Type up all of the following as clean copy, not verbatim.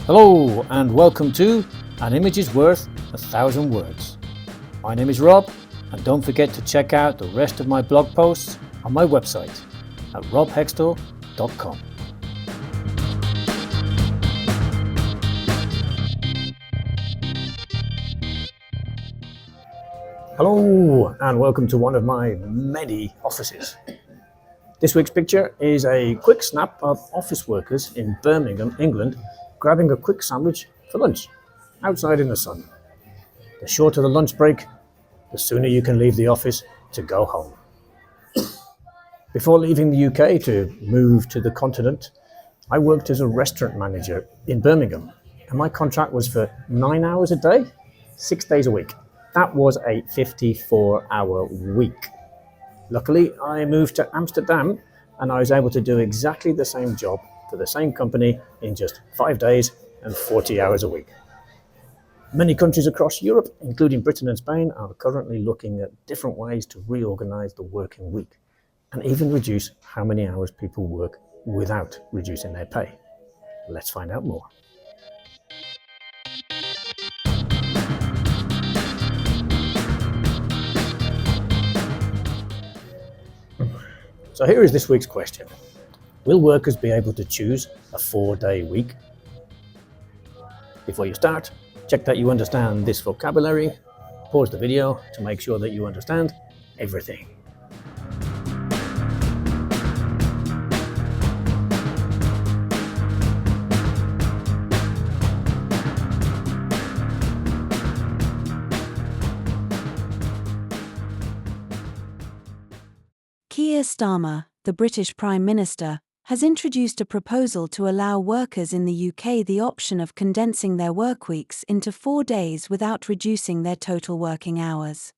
Hello and welcome to An Image is Worth 1,000 Words. My name is Rob, and don't forget to check out the rest of my blog posts on my website at robhextall.com. Hello and welcome to one of my many offices. This week's picture is a quick snap of office workers in Birmingham, England, grabbing a quick sandwich for lunch outside in the sun. The shorter the lunch break, the sooner you can leave the office to go home. Before leaving the UK to move to the continent, I worked as a restaurant manager in Birmingham, and my contract was for 9 hours a day, 6 days a week. That was a 54-hour week. Luckily, I moved to Amsterdam and I was able to do exactly the same job for the same company in just 5 days and 40 hours a week. Many countries across Europe, including Britain and Spain, are currently looking at different ways to reorganize the working week and even reduce how many hours people work without reducing their pay. Let's find out more. So here is this week's question. Will workers be able to choose a 4-day week? Before you start, check that you understand this vocabulary. Pause the video to make sure that you understand everything. Keir Starmer, the British Prime Minister, has introduced a proposal to allow workers in the UK the option of condensing their workweeks into 4 days without reducing their total working hours.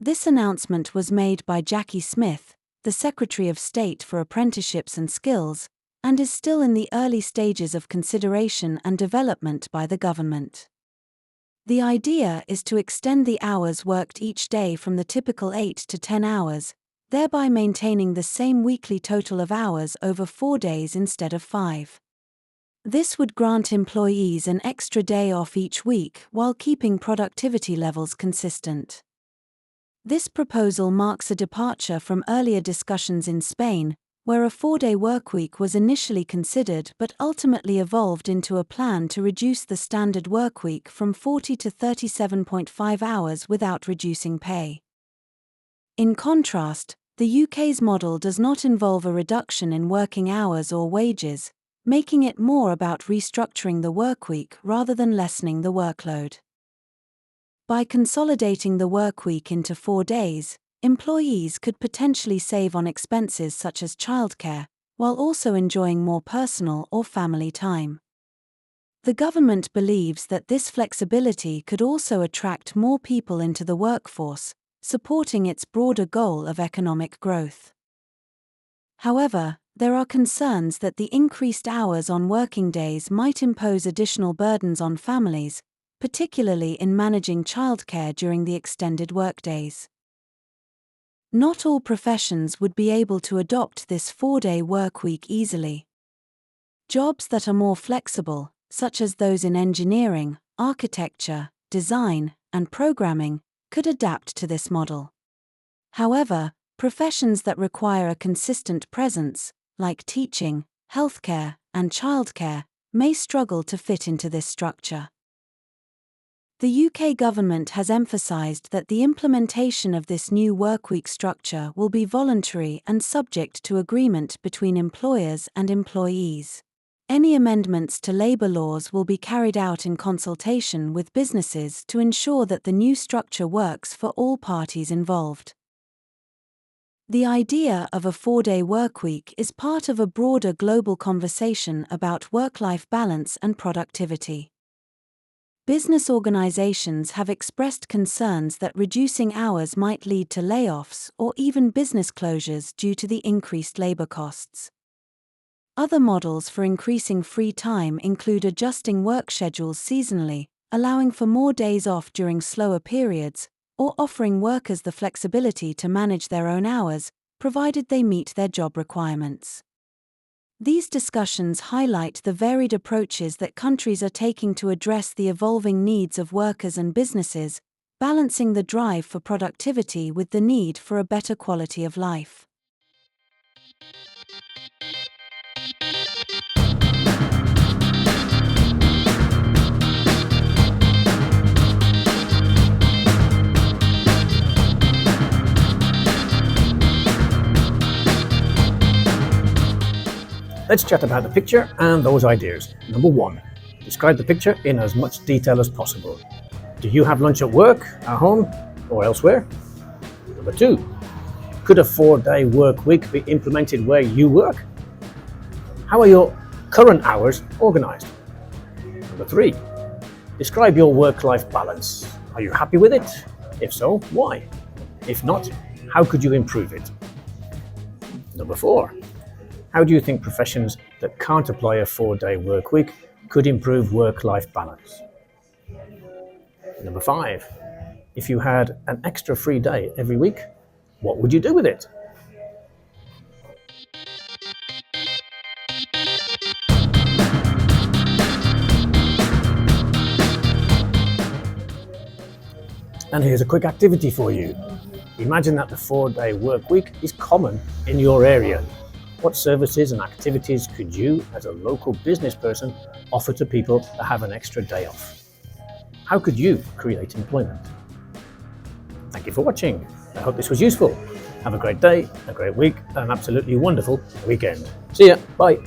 This announcement was made by Jackie Smith, the Secretary of State for Apprenticeships and Skills, and is still in the early stages of consideration and development by the government. The idea is to extend the hours worked each day from the typical 8 to 10 hours, thereby maintaining the same weekly total of hours over 4 days instead of 5. This would grant employees an extra day off each week while keeping productivity levels consistent. This proposal marks a departure from earlier discussions in Spain, where a 4-day workweek was initially considered but ultimately evolved into a plan to reduce the standard workweek from 40 to 37.5 hours without reducing pay. In contrast, the UK's model does not involve a reduction in working hours or wages, making it more about restructuring the workweek rather than lessening the workload. By consolidating the workweek into 4 days, employees could potentially save on expenses such as childcare, while also enjoying more personal or family time. The government believes that this flexibility could also attract more people into the workforce, supporting its broader goal of economic growth. However, there are concerns that the increased hours on working days might impose additional burdens on families, particularly in managing childcare during the extended workdays. Not all professions would be able to adopt this 4-day workweek easily. Jobs that are more flexible, such as those in engineering, architecture, design, and programming, could adapt to this model. However, professions that require a consistent presence, like teaching, healthcare, and childcare, may struggle to fit into this structure. The UK government has emphasised that the implementation of this new workweek structure will be voluntary and subject to agreement between employers and employees. Any amendments to labour laws will be carried out in consultation with businesses to ensure that the new structure works for all parties involved. The idea of a 4-day workweek is part of a broader global conversation about work-life balance and productivity. Business organizations have expressed concerns that reducing hours might lead to layoffs or even business closures due to the increased labor costs. Other models for increasing free time include adjusting work schedules seasonally, allowing for more days off during slower periods, or offering workers the flexibility to manage their own hours, provided they meet their job requirements. These discussions highlight the varied approaches that countries are taking to address the evolving needs of workers and businesses, balancing the drive for productivity with the need for a better quality of life. Let's chat about the picture and those ideas. Number 1, describe the picture in as much detail as possible. Do you have lunch at work, at home, or elsewhere? Number 2, could a 4-day work week be implemented where you work? How are your current hours organized? Number 3, describe your work-life balance. Are you happy with it? If so, why? If not, how could you improve it? Number 4, how do you think professions that can't apply a 4-day work week could improve work-life balance? Number 5, if you had an extra free day every week, what would you do with it? And here's a quick activity for you. Imagine that the 4-day work week is common in your area. What services and activities could you, as a local business person, offer to people that have an extra day off? How could you create employment? Thank you for watching. I hope this was useful. Have a great day, a great week, and an absolutely wonderful weekend. See ya. Bye.